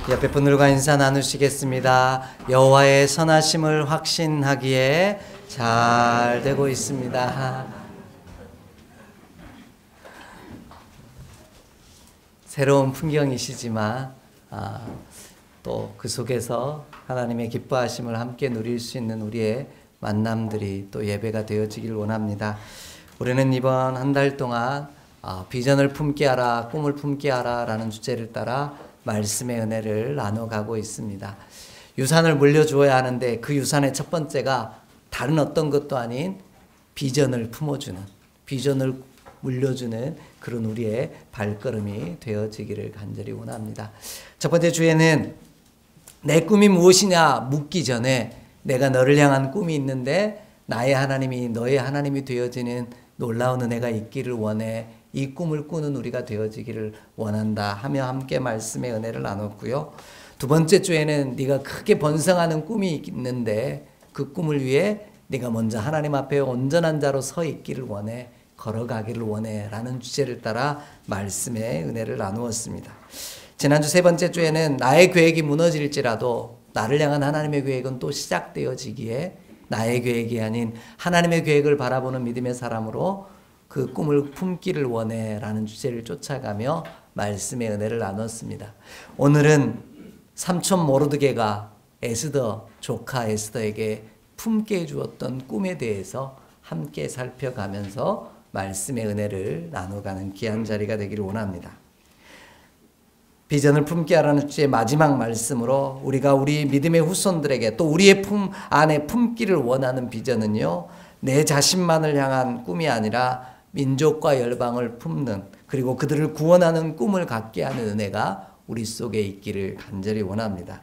옆에 분들과 인사 나누시겠습니다. 여호와의 선하심을 확신하기에 잘 되고 있습니다. 새로운 풍경이시지만 또 그 속에서 하나님의 기뻐하심을 함께 누릴 수 있는 우리의 만남들이 또 예배가 되어지길 원합니다. 우리는 이번 한 달 동안 비전을 품게 하라, 꿈을 품게 하라 라는 주제를 따라 말씀의 은혜를 나눠가고 있습니다. 유산을 물려주어야 하는데 그 유산의 첫 번째가 다른 어떤 것도 아닌 비전을 품어주는, 비전을 물려주는 그런 우리의 발걸음이 되어지기를 간절히 원합니다. 첫 번째 주에는 내 꿈이 무엇이냐 묻기 전에 내가 너를 향한 꿈이 있는데 나의 하나님이 너의 하나님이 되어지는 놀라운 은혜가 있기를 원해. 이 꿈을 꾸는 우리가 되어지기를 원한다 하며 함께 말씀의 은혜를 나눴고요. 두 번째 주에는 네가 크게 번성하는 꿈이 있는데 그 꿈을 위해 네가 먼저 하나님 앞에 온전한 자로 서 있기를 원해, 걸어가기를 원해 라는 주제를 따라 말씀의 은혜를 나누었습니다. 지난주 세 번째 주에는 나의 계획이 무너질지라도 나를 향한 하나님의 계획은 또 시작되어지기에 나의 계획이 아닌 하나님의 계획을 바라보는 믿음의 사람으로 그 꿈을 품기를 원해 라는 주제를 쫓아가며 말씀의 은혜를 나눴습니다. 오늘은 삼촌 모르드게가 에스더, 조카 에스더에게 품게 해주었던 꿈에 대해서 함께 살펴가면서 말씀의 은혜를 나눠가는 귀한 자리가 되기를 원합니다. 비전을 품게 하라는 주제의 마지막 말씀으로 우리가 우리 믿음의 후손들에게 또 우리의 품 안에 품기를 원하는 비전은요, 내 자신만을 향한 꿈이 아니라 민족과 열방을 품는, 그리고 그들을 구원하는 꿈을 갖게 하는 은혜가 우리 속에 있기를 간절히 원합니다.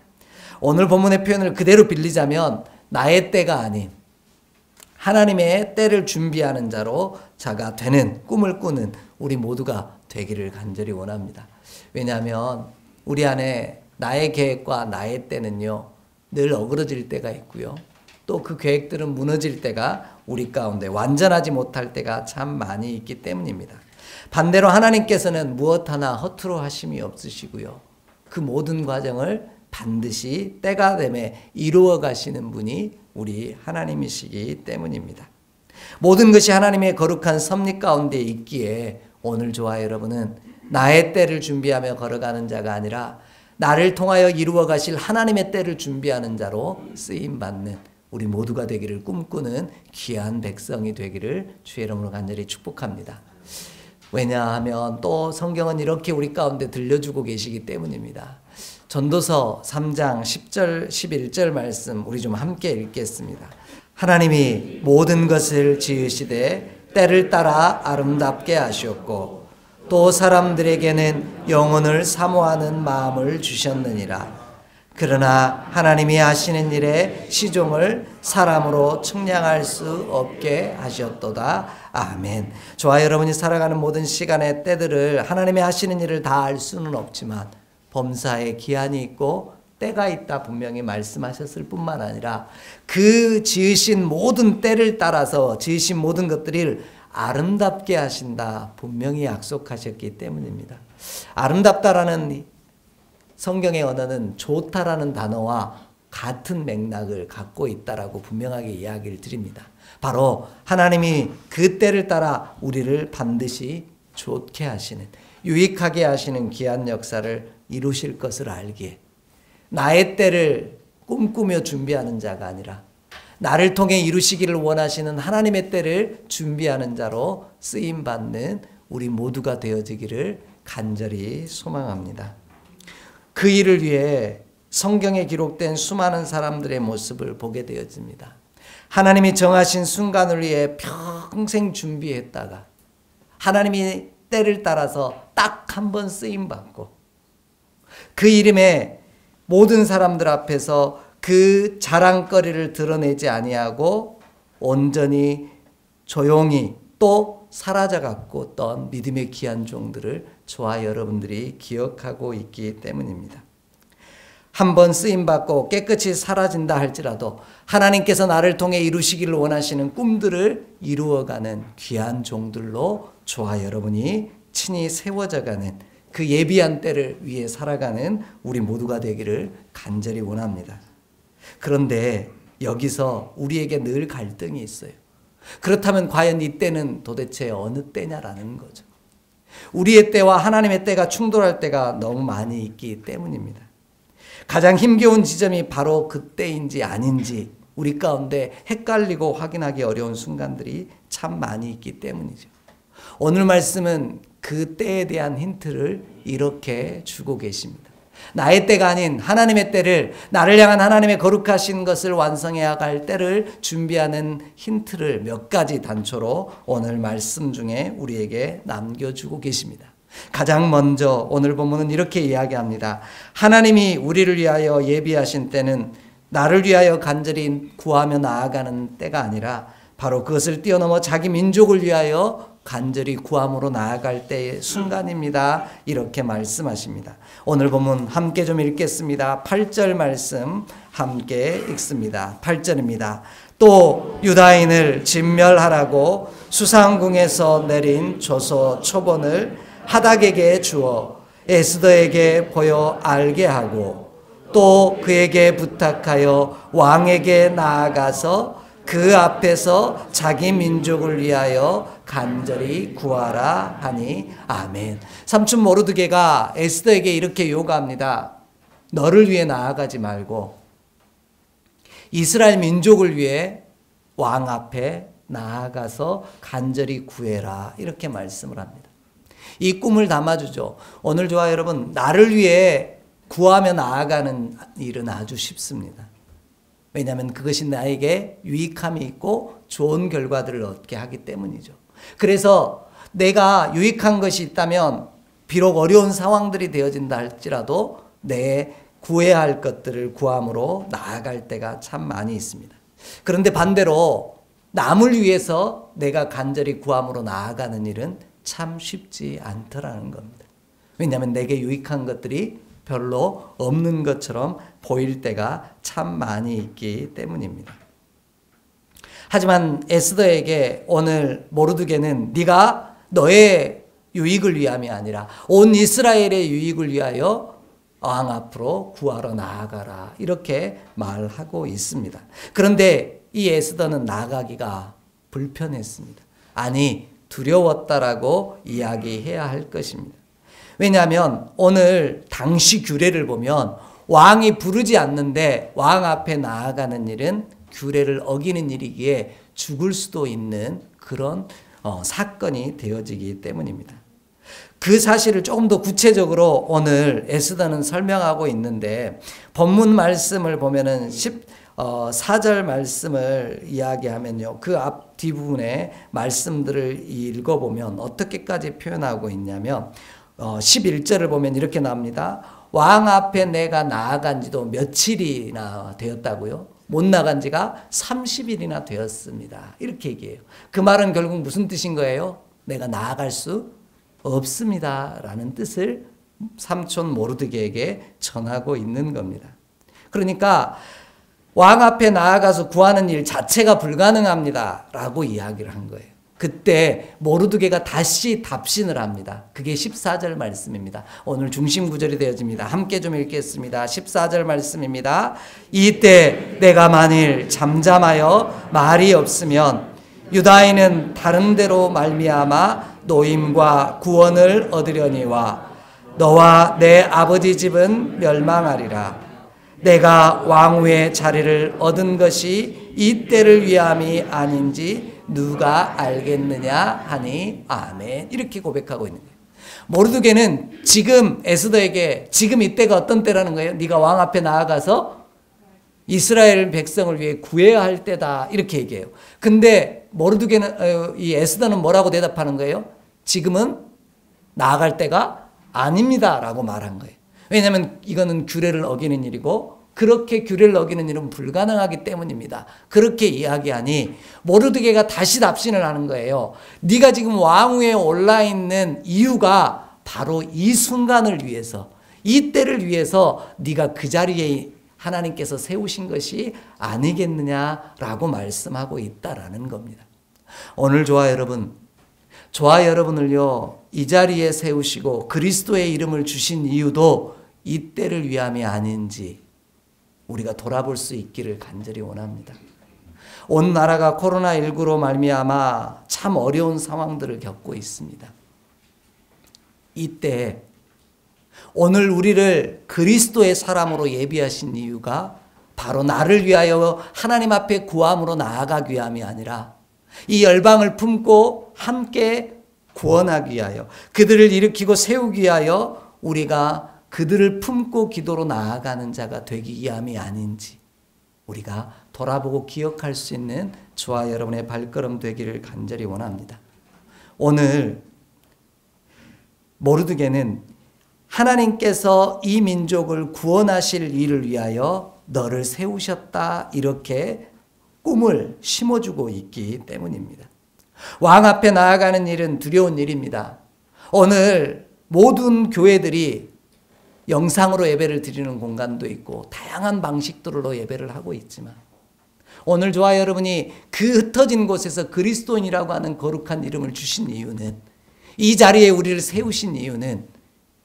오늘 본문의 표현을 그대로 빌리자면 나의 때가 아닌 하나님의 때를 준비하는 자로 자가 되는, 꿈을 꾸는 우리 모두가 되기를 간절히 원합니다. 왜냐하면 우리 안에 나의 계획과 나의 때는요, 늘 어그러질 때가 있고요. 또 그 계획들은 무너질 때가 우리 가운데 완전하지 못할 때가 참 많이 있기 때문입니다. 반대로 하나님께서는 무엇 하나 허투루 하심이 없으시고요. 그 모든 과정을 반드시 때가 되매 이루어 가시는 분이 우리 하나님이시기 때문입니다. 모든 것이 하나님의 거룩한 섭리 가운데 있기에 오늘 저와 여러분은 나의 때를 준비하며 걸어가는 자가 아니라 나를 통하여 이루어 가실 하나님의 때를 준비하는 자로 쓰임받는 우리 모두가 되기를 꿈꾸는 귀한 백성이 되기를 주의 이름으로 간절히 축복합니다. 왜냐하면 또 성경은 이렇게 우리 가운데 들려주고 계시기 때문입니다. 전도서 3장 10절 11절 말씀 우리 좀 함께 읽겠습니다. 하나님이 모든 것을 지으시되 때를 따라 아름답게 하셨고 또 사람들에게는 영혼을 사모하는 마음을 주셨느니라. 그러나 하나님이 하시는 일에 시종을 사람으로 측량할 수 없게 하셨도다. 아멘. 저와 여러분이 살아가는 모든 시간의 때들을 하나님이 하시는 일을 다 알 수는 없지만 범사에 기한이 있고 때가 있다 분명히 말씀하셨을 뿐만 아니라 그 지으신 모든 때를 따라서 지으신 모든 것들을 아름답게 하신다 분명히 약속하셨기 때문입니다. 아름답다라는 성경의 언어는 좋다라는 단어와 같은 맥락을 갖고 있다라고 분명하게 이야기를 드립니다. 바로 하나님이 그 때를 따라 우리를 반드시 좋게 하시는, 유익하게 하시는 귀한 역사를 이루실 것을 알기에 나의 때를 꿈꾸며 준비하는 자가 아니라 나를 통해 이루시기를 원하시는 하나님의 때를 준비하는 자로 쓰임받는 우리 모두가 되어지기를 간절히 소망합니다. 그 일을 위해 성경에 기록된 수많은 사람들의 모습을 보게 되어집니다. 하나님이 정하신 순간을 위해 평생 준비했다가 하나님이 때를 따라서 딱 한 번 쓰임받고 그 이름에 모든 사람들 앞에서 그 자랑거리를 드러내지 아니하고 온전히 조용히 또 사라져갖고 떤 믿음의 귀한 종들을 저와 여러분들이 기억하고 있기 때문입니다. 한번 쓰임받고 깨끗이 사라진다 할지라도 하나님께서 나를 통해 이루시기를 원하시는 꿈들을 이루어가는 귀한 종들로 저와 여러분이 친히 세워져가는 그 예비한 때를 위해 살아가는 우리 모두가 되기를 간절히 원합니다. 그런데 여기서 우리에게 늘 갈등이 있어요. 그렇다면 과연 이 때는 도대체 어느 때냐라는 거죠. 우리의 때와 하나님의 때가 충돌할 때가 너무 많이 있기 때문입니다. 가장 힘겨운 지점이 바로 그때인지 아닌지 우리 가운데 헷갈리고 확인하기 어려운 순간들이 참 많이 있기 때문이죠. 오늘 말씀은 그 때에 대한 힌트를 이렇게 주고 계십니다. 나의 때가 아닌 하나님의 때를, 나를 향한 하나님의 거룩하신 것을 완성해야 할 때를 준비하는 힌트를 몇 가지 단초로 오늘 말씀 중에 우리에게 남겨주고 계십니다. 가장 먼저 오늘 본문은 이렇게 이야기합니다. 하나님이 우리를 위하여 예비하신 때는 나를 위하여 간절히 구하며 나아가는 때가 아니라 바로 그것을 뛰어넘어 자기 민족을 위하여 간절히 구함으로 나아갈 때의 순간입니다. 이렇게 말씀하십니다. 오늘 본문 함께 좀 읽겠습니다. 8절 말씀 함께 읽습니다. 8절입니다. 또 유다인을 진멸하라고 수상궁에서 내린 조서 초본을 하닥에게 주어 에스더에게 보여 알게 하고 또 그에게 부탁하여 왕에게 나아가서 그 앞에서 자기 민족을 위하여 간절히 구하라 하니 아멘. 삼촌 모르드게가 에스더에게 이렇게 요구합니다. 너를 위해 나아가지 말고 이스라엘 민족을 위해 왕 앞에 나아가서 간절히 구해라 이렇게 말씀을 합니다. 이 꿈을 담아주죠. 오늘 저와 여러분, 나를 위해 구하며 나아가는 일은 아주 쉽습니다. 왜냐하면 그것이 나에게 유익함이 있고 좋은 결과들을 얻게 하기 때문이죠. 그래서 내가 유익한 것이 있다면 비록 어려운 상황들이 되어진다 할지라도 내 구해야 할 것들을 구함으로 나아갈 때가 참 많이 있습니다. 그런데 반대로 남을 위해서 내가 간절히 구함으로 나아가는 일은 참 쉽지 않더라는 겁니다. 왜냐하면 내게 유익한 것들이 별로 없는 것처럼 보일 때가 참 많이 있기 때문입니다. 하지만 에스더에게 오늘 모르드게는 네가 너의 유익을 위함이 아니라 온 이스라엘의 유익을 위하여 왕 앞으로 구하러 나아가라 이렇게 말하고 있습니다. 그런데 이 에스더는 나가기가 불편했습니다. 아니 두려웠다라고 이야기해야 할 것입니다. 왜냐하면 오늘 당시 규례를 보면 왕이 부르지 않는데 왕 앞에 나아가는 일은 규례를 어기는 일이기에 죽을 수도 있는 그런 사건이 되어지기 때문입니다. 그 사실을 조금 더 구체적으로 오늘 에스더는 설명하고 있는데 본문 말씀을 보면은 14절 말씀을 이야기하면요. 그 앞 뒷부분에 말씀들을 읽어보면 어떻게까지 표현하고 있냐면 11절을 보면 이렇게 나옵니다. 왕 앞에 내가 나아간 지도 며칠이나 되었다고요? 못 나간 지가 30일이나 되었습니다. 이렇게 얘기해요. 그 말은 결국 무슨 뜻인 거예요? 내가 나아갈 수 없습니다. 라는 뜻을 삼촌 모르드게에게 전하고 있는 겁니다. 그러니까 왕 앞에 나아가서 구하는 일 자체가 불가능합니다. 라고 이야기를 한 거예요. 그때 모르드게가 다시 답신을 합니다. 그게 14절 말씀입니다. 오늘 중심 구절이 되어집니다. 함께 좀 읽겠습니다. 14절 말씀입니다. 이때 내가 만일 잠잠하여 말이 없으면 유다인은 다른 데로 말미암아 노임과 구원을 얻으려니와 너와 내 아버지 집은 멸망하리라. 내가 왕후의 자리를 얻은 것이 이 때를 위함이 아닌지 누가 알겠느냐 하니 아멘. 이렇게 고백하고 있는 거예요. 모르드게는 지금 에스더에게 지금 이때가 어떤 때라는 거예요? 네가 왕 앞에 나아가서 이스라엘 백성을 위해 구해야 할 때다 이렇게 얘기해요. 근데 모르드게는 이 에스더는 뭐라고 대답하는 거예요? 지금은 나아갈 때가 아닙니다 라고 말한 거예요. 왜냐하면 이거는 규례를 어기는 일이고 그렇게 규례를 어기는 일은 불가능하기 때문입니다. 그렇게 이야기하니 모르드게가 다시 답신을 하는 거예요. 네가 지금 왕위에 올라 있는 이유가 바로 이 순간을 위해서 이 때를 위해서 네가 그 자리에 하나님께서 세우신 것이 아니겠느냐라고 말씀하고 있다라는 겁니다. 오늘 저와 여러분 저와 여러분을요, 이 자리에 세우시고 그리스도의 이름을 주신 이유도 이 때를 위함이 아닌지 우리가 돌아볼 수 있기를 간절히 원합니다. 온 나라가 코로나19로 말미암아 참 어려운 상황들을 겪고 있습니다. 이때 오늘 우리를 그리스도의 사람으로 예비하신 이유가 바로 나를 위하여 하나님 앞에 구함으로 나아가기 위함이 아니라 이 열방을 품고 함께 구원하기 위하여, 그들을 일으키고 세우기 위하여 우리가 그들을 품고 기도로 나아가는 자가 되기 위함이 아닌지 우리가 돌아보고 기억할 수 있는 저와 여러분의 발걸음 되기를 간절히 원합니다. 오늘 모르드게는 하나님께서 이 민족을 구원하실 일을 위하여 너를 세우셨다, 이렇게 꿈을 심어주고 있기 때문입니다. 왕 앞에 나아가는 일은 두려운 일입니다. 오늘 모든 교회들이 영상으로 예배를 드리는 공간도 있고 다양한 방식들로 예배를 하고 있지만, 오늘 저와 여러분이 그 흩어진 곳에서 그리스도인이라고 하는 거룩한 이름을 주신 이유는, 이 자리에 우리를 세우신 이유는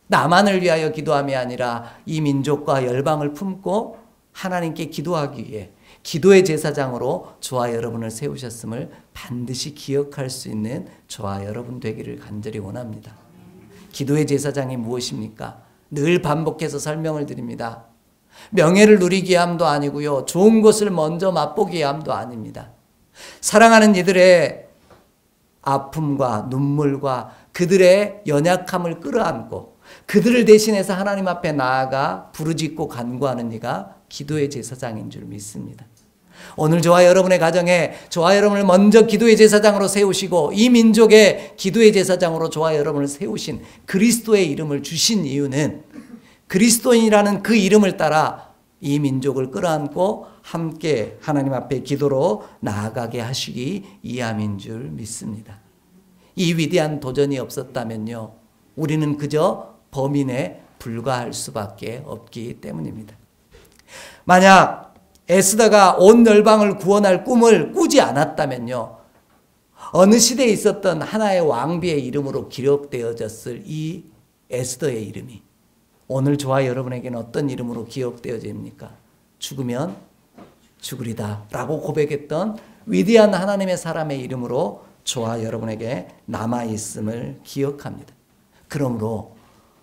나만을 위하여 기도함이 아니라 이 민족과 열방을 품고 하나님께 기도하기 위해 기도의 제사장으로 저와 여러분을 세우셨음을 반드시 기억할 수 있는 저와 여러분 되기를 간절히 원합니다. 기도의 제사장이 무엇입니까? 늘 반복해서 설명을 드립니다. 명예를 누리기 위함도 아니고요, 좋은 것을 먼저 맛보기 위함도 아닙니다. 사랑하는 이들의 아픔과 눈물과 그들의 연약함을 끌어안고 그들을 대신해서 하나님 앞에 나아가 부르짖고 간구하는 이가 기도의 제사장인 줄 믿습니다. 오늘 저와 여러분의 가정에 저와 여러분을 먼저 기도의 제사장으로 세우시고 이 민족의 기도의 제사장으로 저와 여러분을 세우신 그리스도의 이름을 주신 이유는 그리스도인이라는 그 이름을 따라 이 민족을 끌어안고 함께 하나님 앞에 기도로 나아가게 하시기 위함인 줄 믿습니다. 이 위대한 도전이 없었다면요, 우리는 그저 범인에 불과할 수밖에 없기 때문입니다. 만약 에스더가 온 열방을 구원할 꿈을 꾸지 않았다면요, 어느 시대에 있었던 하나의 왕비의 이름으로 기록되어졌을 이 에스더의 이름이 오늘 저와 여러분에게는 어떤 이름으로 기억되어집니까? 죽으면 죽으리다 라고 고백했던 위대한 하나님의 사람의 이름으로 저와 여러분에게 남아있음을 기억합니다. 그러므로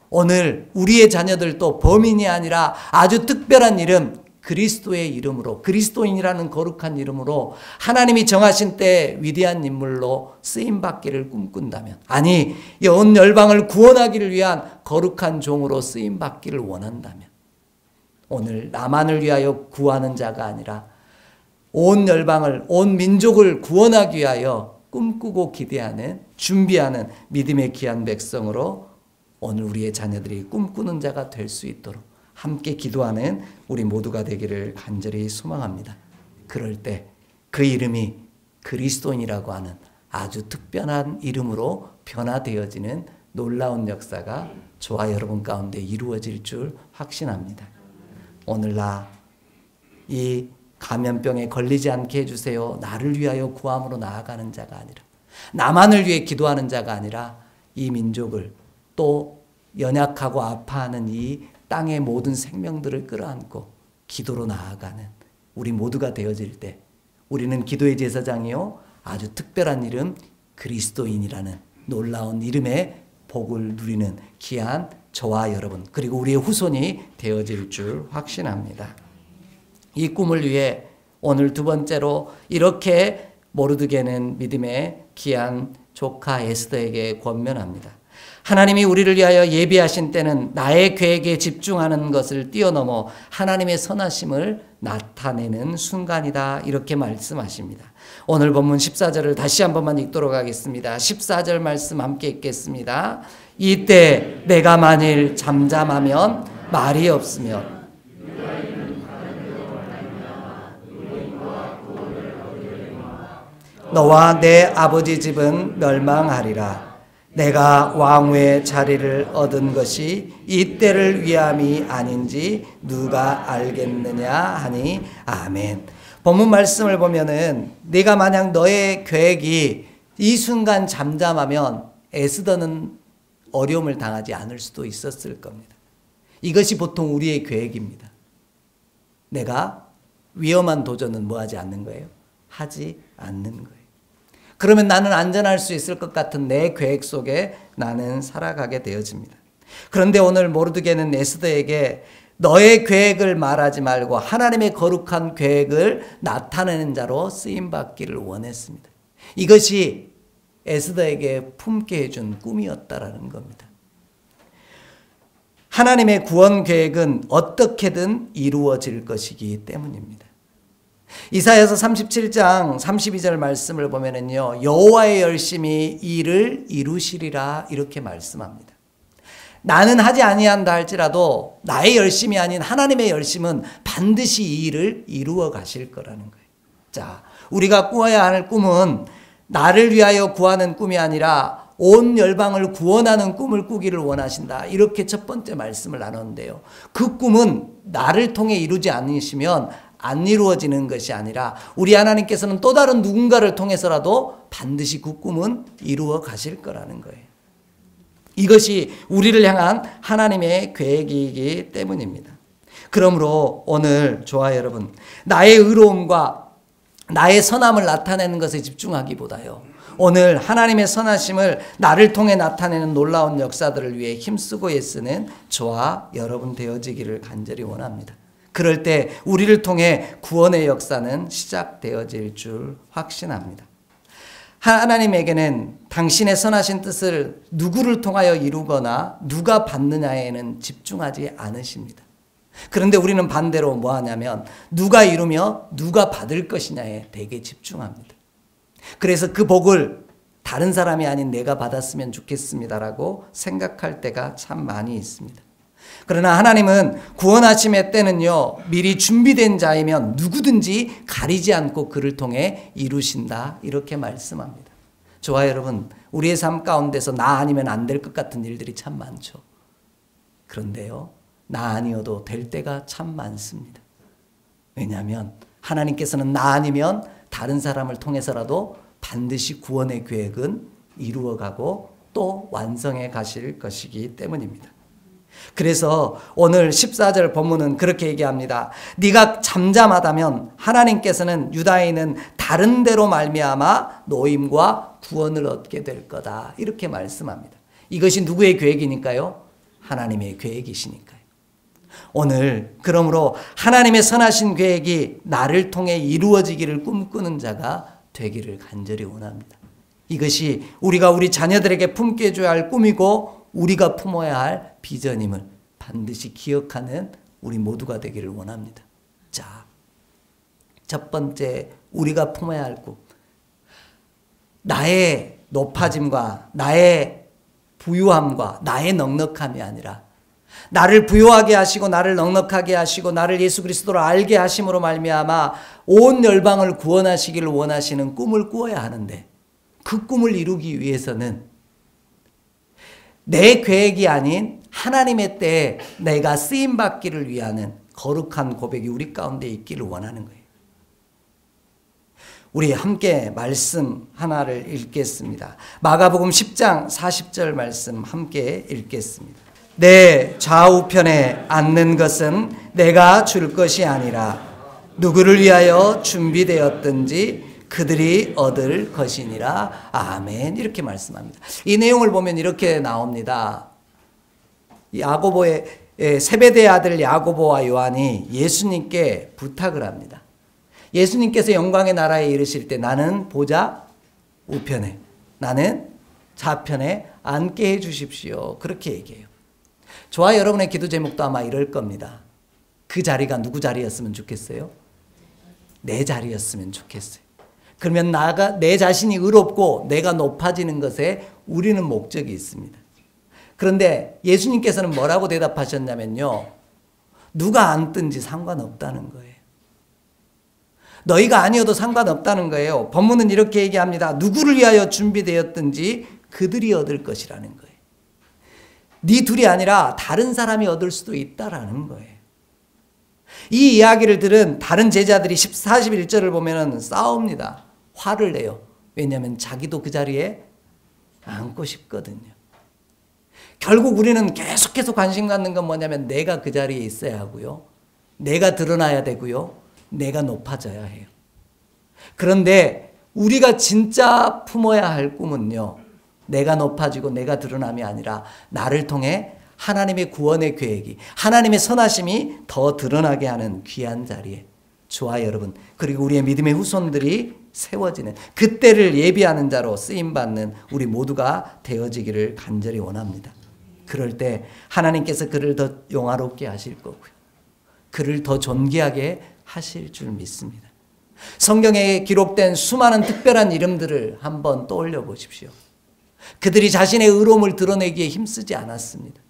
오늘 우리의 자녀들도 범인이 아니라 아주 특별한 이름, 그리스도의 이름으로, 그리스도인이라는 거룩한 이름으로 하나님이 정하신 때 위대한 인물로 쓰임받기를 꿈꾼다면, 아니 온 열방을 구원하기를 위한 거룩한 종으로 쓰임받기를 원한다면, 오늘 나만을 위하여 구하는 자가 아니라 온 열방을, 온 민족을 구원하기 위하여 꿈꾸고 기대하는, 준비하는 믿음의 귀한 백성으로 오늘 우리의 자녀들이 꿈꾸는 자가 될 수 있도록 함께 기도하는 우리 모두가 되기를 간절히 소망합니다. 그럴 때 그 이름이 그리스도인이라고 하는 아주 특별한 이름으로 변화되어지는 놀라운 역사가 저와 여러분 가운데 이루어질 줄 확신합니다. 오늘 나 이 감염병에 걸리지 않게 해주세요, 나를 위하여 구함으로 나아가는 자가 아니라, 나만을 위해 기도하는 자가 아니라 이 민족을, 또 연약하고 아파하는 이 땅의 모든 생명들을 끌어안고 기도로 나아가는 우리 모두가 되어질 때, 우리는 기도의 제사장이요, 아주 특별한 이름 그리스도인이라는 놀라운 이름의 복을 누리는 귀한 저와 여러분, 그리고 우리의 후손이 되어질 줄 확신합니다. 이 꿈을 위해 오늘 두 번째로 이렇게 모르드게는 믿음의 귀한 조카 에스더에게 권면합니다. 하나님이 우리를 위하여 예비하신 때는 나의 계획에 집중하는 것을 뛰어넘어 하나님의 선하심을 나타내는 순간이다, 이렇게 말씀하십니다. 오늘 본문 14절을 다시 한 번만 읽도록 하겠습니다. 14절 말씀 함께 읽겠습니다. 이때 내가 만일 잠잠하면 말이 없으면 너와 내 아버지 집은 멸망하리라. 내가 왕후의 자리를 얻은 것이 이때를 위함이 아닌지 누가 알겠느냐 하니 아멘. 본문 말씀을 보면은 네가 만약 너의 계획이 이 순간 잠잠하면 에스더는 어려움을 당하지 않을 수도 있었을 겁니다. 이것이 보통 우리의 계획입니다. 내가 위험한 도전은 뭐 하지 않는 거예요? 하지 않는 거예요. 그러면 나는 안전할 수 있을 것 같은 내 계획 속에 나는 살아가게 되어집니다. 그런데 오늘 모르드게는 에스더에게 너의 계획을 말하지 말고 하나님의 거룩한 계획을 나타내는 자로 쓰임받기를 원했습니다. 이것이 에스더에게 품게 해준 꿈이었다라는 겁니다. 하나님의 구원 계획은 어떻게든 이루어질 것이기 때문입니다. 이사야서 37장 32절 말씀을 보면은요, 여호와의 열심히 일을 이루시리라 이렇게 말씀합니다. 나는 하지 아니한다 할지라도 나의 열심이 아닌 하나님의 열심은 반드시 이 일을 이루어 가실 거라는 거예요. 자, 우리가 꾸어야 할 꿈은 나를 위하여 구하는 꿈이 아니라 온 열방을 구원하는 꿈을 꾸기를 원하신다. 이렇게 첫 번째 말씀을 나눴는데요. 그 꿈은 나를 통해 이루지 않으시면 안 이루어지는 것이 아니라 우리 하나님께서는 또 다른 누군가를 통해서라도 반드시 그 꿈은 이루어 가실 거라는 거예요. 이것이 우리를 향한 하나님의 계획이기 때문입니다. 그러므로 오늘 저와 여러분, 나의 의로움과 나의 선함을 나타내는 것에 집중하기보다요, 오늘 하나님의 선하심을 나를 통해 나타내는 놀라운 역사들을 위해 힘쓰고 애쓰는 저와 여러분 되어지기를 간절히 원합니다. 그럴 때 우리를 통해 구원의 역사는 시작되어질 줄 확신합니다. 하나님에게는 당신의 선하신 뜻을 누구를 통하여 이루거나 누가 받느냐에는 집중하지 않으십니다. 그런데 우리는 반대로 뭐 하냐면 누가 이루며 누가 받을 것이냐에 되게 집중합니다. 그래서 그 복을 다른 사람이 아닌 내가 받았으면 좋겠습니다라고 생각할 때가 참 많이 있습니다. 그러나 하나님은 구원하심의 때는요, 미리 준비된 자이면 누구든지 가리지 않고 그를 통해 이루신다 이렇게 말씀합니다. 저와 여러분, 우리의 삶 가운데서 나 아니면 안 될 것 같은 일들이 참 많죠. 그런데요, 나 아니어도 될 때가 참 많습니다. 왜냐하면 하나님께서는 나 아니면 다른 사람을 통해서라도 반드시 구원의 계획은 이루어가고 또 완성해 가실 것이기 때문입니다. 그래서 오늘 14절 본문은 그렇게 얘기합니다. 네가 잠잠하다면 하나님께서는 유다인은 다른 데로 말미암아 노임과 구원을 얻게 될 거다 이렇게 말씀합니다. 이것이 누구의 계획이니까요? 하나님의 계획이시니까요. 오늘 그러므로 하나님의 선하신 계획이 나를 통해 이루어지기를 꿈꾸는 자가 되기를 간절히 원합니다. 이것이 우리가 우리 자녀들에게 품게 줘야 할 꿈이고 우리가 품어야 할 비전임을 반드시 기억하는 우리 모두가 되기를 원합니다. 자, 첫 번째 우리가 품어야 할 꿈. 나의 높아짐과 나의 부유함과 나의 넉넉함이 아니라 나를 부유하게 하시고 나를 넉넉하게 하시고 나를 예수 그리스도로 알게 하심으로 말미암아 온 열방을 구원하시기를 원하시는 꿈을 꾸어야 하는데 그 꿈을 이루기 위해서는 내 계획이 아닌 하나님의 때에 내가 쓰임받기를 위하는 거룩한 고백이 우리 가운데 있기를 원하는 거예요. 우리 함께 말씀 하나를 읽겠습니다. 마가복음 10장 40절 말씀 함께 읽겠습니다. 내 좌우편에 앉는 것은 내가 줄 것이 아니라 누구를 위하여 준비되었든지 그들이 얻을 것이니라. 아멘. 이렇게 말씀합니다. 이 내용을 보면 이렇게 나옵니다. 야고보의 세베대의 아들 야고보와 요한이 예수님께 부탁을 합니다. 예수님께서 영광의 나라에 이르실 때 나는 보좌 우편에 나는 좌편에 앉게 해 주십시오. 그렇게 얘기해요. 저와 여러분의 기도 제목도 아마 이럴 겁니다. 그 자리가 누구 자리였으면 좋겠어요? 내 자리였으면 좋겠어요. 그러면 내 자신이 의롭고 내가 높아지는 것에 우리는 목적이 있습니다. 그런데 예수님께서는 뭐라고 대답하셨냐면요. 누가 앉든지 상관없다는 거예요. 너희가 아니어도 상관없다는 거예요. 본문은 이렇게 얘기합니다. 누구를 위하여 준비되었든지 그들이 얻을 것이라는 거예요. 네 둘이 아니라 다른 사람이 얻을 수도 있다라는 거예요. 이 이야기를 들은 다른 제자들이 41절을 보면 싸웁니다. 화를 내요. 왜냐하면 자기도 그 자리에 앉고 싶거든요. 결국 우리는 계속해서 관심 갖는 건 뭐냐면 내가 그 자리에 있어야 하고요. 내가 드러나야 되고요. 내가 높아져야 해요. 그런데 우리가 진짜 품어야 할 꿈은요. 내가 높아지고 내가 드러남이 아니라 나를 통해 하나님의 구원의 계획이, 하나님의 선하심이 더 드러나게 하는 귀한 자리에 저와 여러분, 그리고 우리의 믿음의 후손들이 세워지는 그때를 예비하는 자로 쓰임받는 우리 모두가 되어지기를 간절히 원합니다. 그럴 때 하나님께서 그를 더 영화롭게 하실 거고요. 그를 더 존귀하게 하실 줄 믿습니다. 성경에 기록된 수많은 특별한 이름들을 한번 떠올려 보십시오. 그들이 자신의 의로움을 드러내기에 힘쓰지 않았습니다.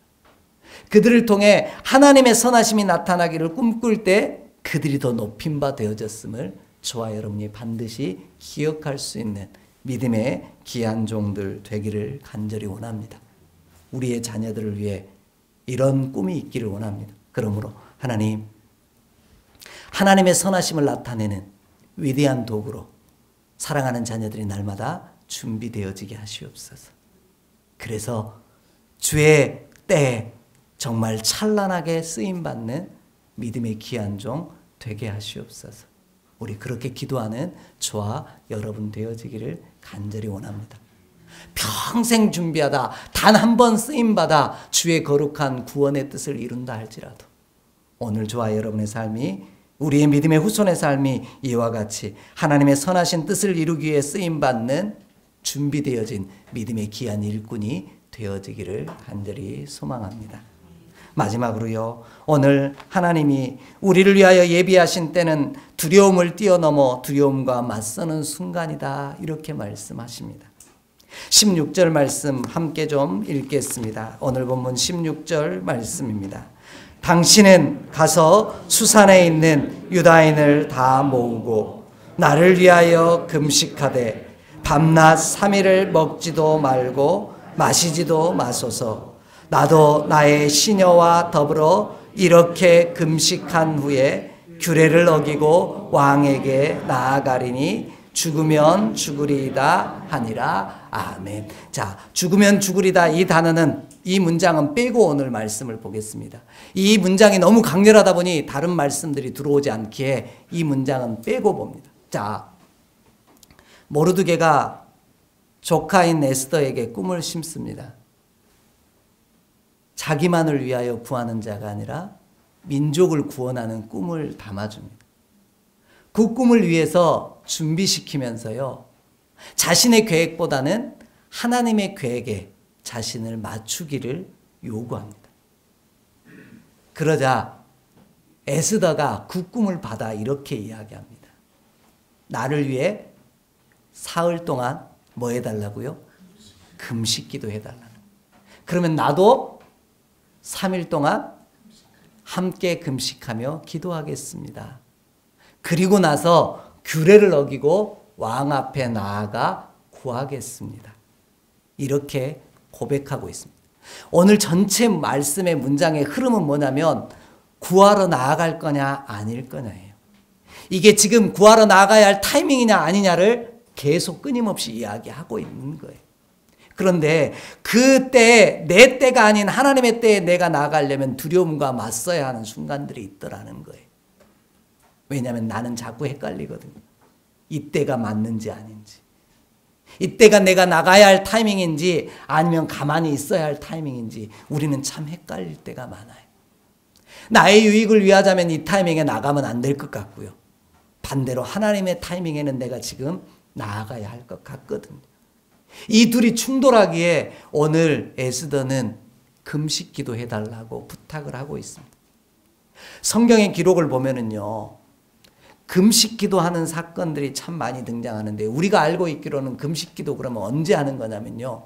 그들을 통해 하나님의 선하심이 나타나기를 꿈꿀 때 그들이 더 높임 바 되어졌음을 저와 여러분이 반드시 기억할 수 있는 믿음의 귀한 종들 되기를 간절히 원합니다. 우리의 자녀들을 위해 이런 꿈이 있기를 원합니다. 그러므로 하나님, 하나님의 선하심을 나타내는 위대한 도구로 사랑하는 자녀들이 날마다 준비되어지게 하시옵소서. 그래서 주의 때에 정말 찬란하게 쓰임받는 믿음의 귀한 종 되게 하시옵소서. 우리 그렇게 기도하는 저와 여러분 되어지기를 간절히 원합니다. 평생 준비하다 단 한 번 쓰임받아 주의 거룩한 구원의 뜻을 이룬다 할지라도 오늘 저와 여러분의 삶이, 우리의 믿음의 후손의 삶이 이와 같이 하나님의 선하신 뜻을 이루기 위해 쓰임받는 준비되어진 믿음의 귀한 일꾼이 되어지기를 간절히 소망합니다. 마지막으로요, 오늘 하나님이 우리를 위하여 예비하신 때는 두려움을 뛰어넘어 두려움과 맞서는 순간이다, 이렇게 말씀하십니다. 16절 말씀 함께 좀 읽겠습니다. 오늘 본문 16절 말씀입니다. 당신은 가서 수산에 있는 유다인을 다 모으고 나를 위하여 금식하되 밤낮 3일을 먹지도 말고 마시지도 마소서. 나도 나의 시녀와 더불어 이렇게 금식한 후에 규례를 어기고 왕에게 나아가리니 죽으면 죽으리이다 하니라. 아멘. 자, 죽으면 죽으리다, 이 단어는, 이 문장은 빼고 오늘 말씀을 보겠습니다. 이 문장이 너무 강렬하다 보니 다른 말씀들이 들어오지 않기에 이 문장은 빼고 봅니다. 자, 모르드게가 조카인 에스더에게 꿈을 심습니다. 자기만을 위하여 구하는 자가 아니라 민족을 구원하는 꿈을 담아줍니다. 그 꿈을 위해서 준비시키면서요, 자신의 계획보다는 하나님의 계획에 자신을 맞추기를 요구합니다. 그러자 에스더가 그 꿈을 받아 이렇게 이야기합니다. 나를 위해 사흘 동안 뭐 해달라고요? 금식기도 해달라는. 그러면 나도 3일 동안 함께 금식하며 기도하겠습니다. 그리고 나서 규례를 어기고 왕 앞에 나아가 구하겠습니다. 이렇게 고백하고 있습니다. 오늘 전체 말씀의 문장의 흐름은 뭐냐면 구하러 나아갈 거냐 아닐 거냐예요. 이게 지금 구하러 나아가야 할 타이밍이냐 아니냐를 계속 끊임없이 이야기하고 있는 거예요. 그런데 그때 내 때가 아닌 하나님의 때에 내가 나아가려면 두려움과 맞서야 하는 순간들이 있더라는 거예요. 왜냐하면 나는 자꾸 헷갈리거든요. 이때가 맞는지 아닌지, 이때가 내가 나가야 할 타이밍인지 아니면 가만히 있어야 할 타이밍인지 우리는 참 헷갈릴 때가 많아요. 나의 유익을 위하자면 이 타이밍에 나가면 안 될 것 같고요, 반대로 하나님의 타이밍에는 내가 지금 나아가야 할 것 같거든요. 이 둘이 충돌하기에 오늘 에스더는 금식 기도해달라고 부탁을 하고 있습니다. 성경의 기록을 보면은요, 금식 기도하는 사건들이 참 많이 등장하는데 우리가 알고 있기로는 금식 기도 그러면 언제 하는 거냐면요,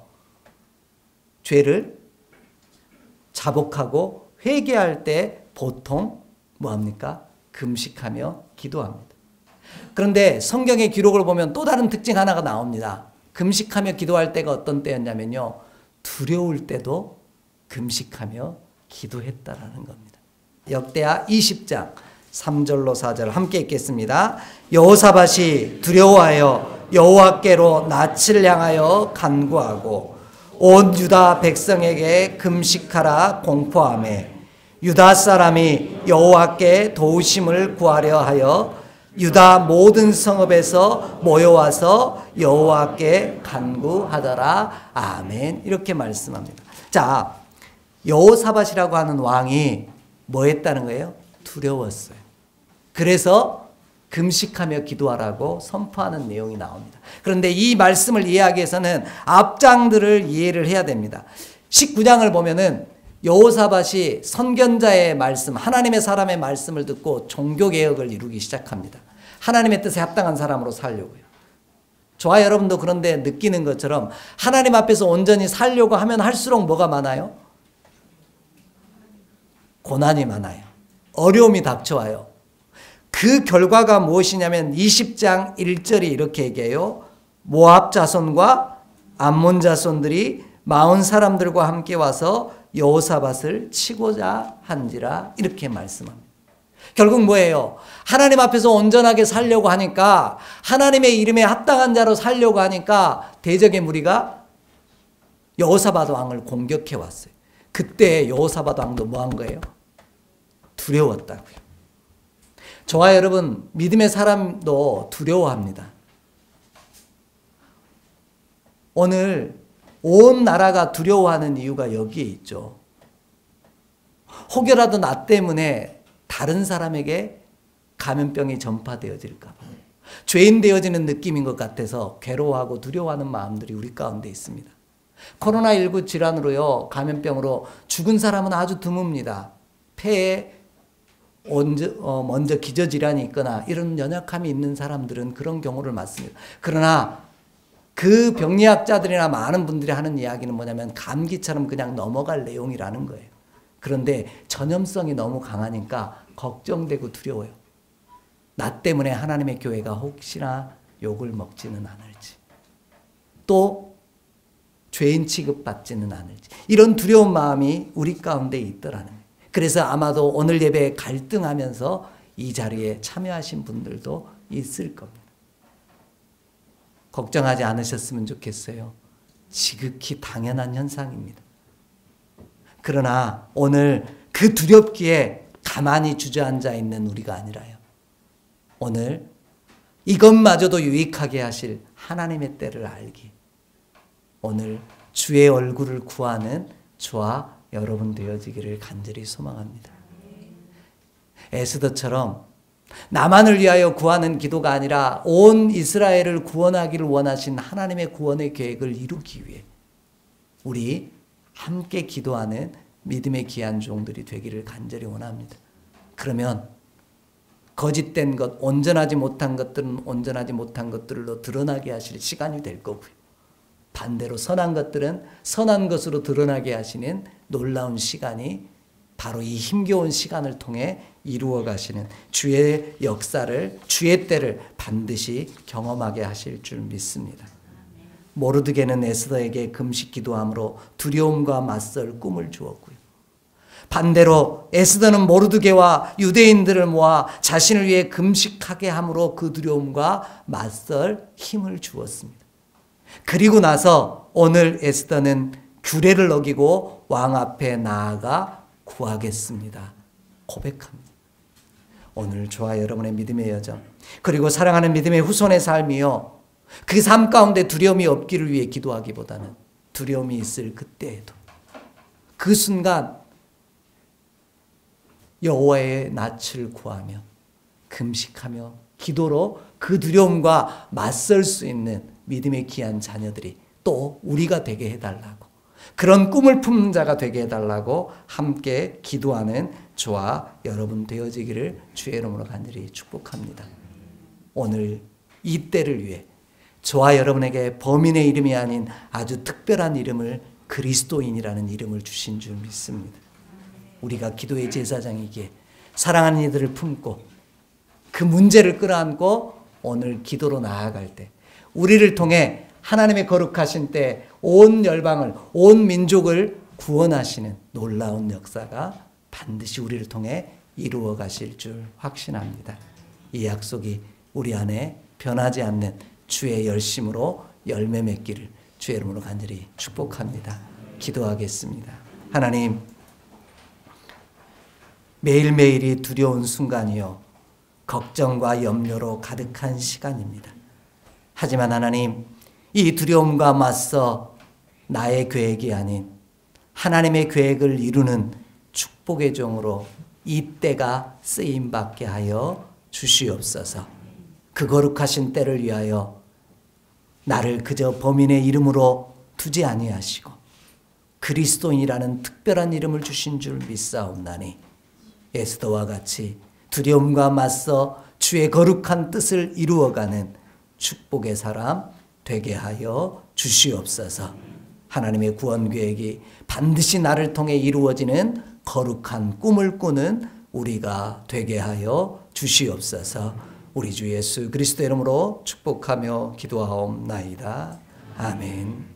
죄를 자복하고 회개할 때 보통 뭐합니까? 금식하며 기도합니다. 그런데 성경의 기록을 보면 또 다른 특징 하나가 나옵니다. 금식하며 기도할 때가 어떤 때였냐면요, 두려울 때도 금식하며 기도했다라는 겁니다. 역대하 20장 3절로 4절 함께 읽겠습니다. 여호사밧이 두려워하여 여호와께로 낯을 향하여 간구하고 온 유다 백성에게 금식하라 공포하매 유다 사람이 여호와께 도우심을 구하려 하여 유다 모든 성읍에서 모여와서 여호와께 간구하더라. 아멘. 이렇게 말씀합니다. 자, 여호사밧이라고 하는 왕이 뭐 했다는 거예요? 두려웠어요. 그래서 금식하며 기도하라고 선포하는 내용이 나옵니다. 그런데 이 말씀을 이해하기 위해서는 앞장들을 이해를 해야 됩니다. 19장을 보면은 여호사밧이 선견자의 말씀, 하나님의 사람의 말씀을 듣고 종교개혁을 이루기 시작합니다. 하나님의 뜻에 합당한 사람으로 살려고요. 저와 여러분도 그런데 느끼는 것처럼 하나님 앞에서 온전히 살려고 하면 할수록 뭐가 많아요? 고난이 많아요. 어려움이 닥쳐와요. 그 결과가 무엇이냐면 20장 1절이 이렇게 얘기해요. 모압 자손과 암몬 자손들이 마흔 사람들과 함께 와서 여호사밧을 치고자 한지라 이렇게 말씀합니다. 결국 뭐예요? 하나님 앞에서 온전하게 살려고 하니까 하나님의 이름에 합당한 자로 살려고 하니까 대적의 무리가 여호사밧 왕을 공격해 왔어요. 그때 여호사밧 왕도 뭐 한 거예요? 두려웠다고요. 저와 여러분 믿음의 사람도 두려워합니다. 오늘 온 나라가 두려워하는 이유가 여기에 있죠. 혹여라도 나 때문에 다른 사람에게 감염병이 전파되어질까 봐. 죄인 되어지는 느낌인 것 같아서 괴로워하고 두려워하는 마음들이 우리 가운데 있습니다. 코로나19 질환으로요, 감염병으로 죽은 사람은 아주 드뭅니다. 폐에 먼저 기저질환이 있거나 이런 연약함이 있는 사람들은 그런 경우를 맞습니다. 그러나 그 병리학자들이나 많은 분들이 하는 이야기는 뭐냐면 감기처럼 그냥 넘어갈 내용이라는 거예요. 그런데 전염성이 너무 강하니까 걱정되고 두려워요. 나 때문에 하나님의 교회가 혹시나 욕을 먹지는 않을지, 또 죄인 취급받지는 않을지, 이런 두려운 마음이 우리 가운데 있더라는 거예요. 그래서 아마도 오늘 예배에 갈등하면서 이 자리에 참여하신 분들도 있을 겁니다. 걱정하지 않으셨으면 좋겠어요. 지극히 당연한 현상입니다. 그러나 오늘 그 두렵기에 가만히 주저앉아 있는 우리가 아니라요, 오늘 이것마저도 유익하게 하실 하나님의 때를 알기, 오늘 주의 얼굴을 구하는 저와 여러분 되어지기를 간절히 소망합니다. 에스더처럼 나만을 위하여 구하는 기도가 아니라 온 이스라엘을 구원하기를 원하신 하나님의 구원의 계획을 이루기 위해 우리 함께 기도하는 믿음의 귀한 종들이 되기를 간절히 원합니다. 그러면 거짓된 것, 온전하지 못한 것들은 온전하지 못한 것들로 드러나게 하실 시간이 될 거고요. 반대로 선한 것들은 선한 것으로 드러나게 하시는 놀라운 시간이 바로 이 힘겨운 시간을 통해 이루어 가시는 주의 역사를, 주의 때를 반드시 경험하게 하실 줄 믿습니다. 모르드게는 에스더에게 금식 기도함으로 두려움과 맞설 꿈을 주었고요. 반대로 에스더는 모르드게와 유대인들을 모아 자신을 위해 금식하게 함으로 그 두려움과 맞설 힘을 주었습니다. 그리고 나서 오늘 에스더는 규례를 어기고 왕 앞에 나아가 구하겠습니다. 고백합니다. 오늘 저와 여러분의 믿음의 여정, 그리고 사랑하는 믿음의 후손의 삶이요, 그 삶 가운데 두려움이 없기를 위해 기도하기보다는 두려움이 있을 그때에도 그 순간 여호와의 낯을 구하며 금식하며 기도로 그 두려움과 맞설 수 있는 믿음의 귀한 자녀들이 또 우리가 되게 해달라고, 그런 꿈을 품는 자가 되게 해달라고 함께 기도하는 저와 여러분 되어지기를 주의 이름으로 간절히 축복합니다. 오늘 이 때를 위해 저와 여러분에게 범인의 이름이 아닌 아주 특별한 이름을, 그리스도인이라는 이름을 주신 줄 믿습니다. 우리가 기도의 제사장이기에 사랑하는 이들을 품고 그 문제를 끌어안고 오늘 기도로 나아갈 때 우리를 통해 하나님의 거룩하신 때 온 열방을, 온 민족을 구원하시는 놀라운 역사가 반드시 우리를 통해 이루어 가실 줄 확신합니다. 이 약속이 우리 안에 변하지 않는 주의 열심으로 열매 맺기를 주의 이름으로 간절히 축복합니다. 기도하겠습니다. 하나님, 매일매일이 두려운 순간이요 걱정과 염려로 가득한 시간입니다. 하지만 하나님, 이 두려움과 맞서 나의 계획이 아닌 하나님의 계획을 이루는 축복의 종으로 이 때가 쓰임받게 하여 주시옵소서. 그 거룩하신 때를 위하여 나를 그저 범인의 이름으로 두지 아니하시고 그리스도인이라는 특별한 이름을 주신 줄 믿사옵나니 에스더와 같이 두려움과 맞서 주의 거룩한 뜻을 이루어가는 축복의 사람 되게 하여 주시옵소서. 하나님의 구원 계획이 반드시 나를 통해 이루어지는 거룩한 꿈을 꾸는 우리가 되게 하여 주시옵소서. 우리 주 예수 그리스도 이름으로 축복하며 기도하옵나이다. 아멘.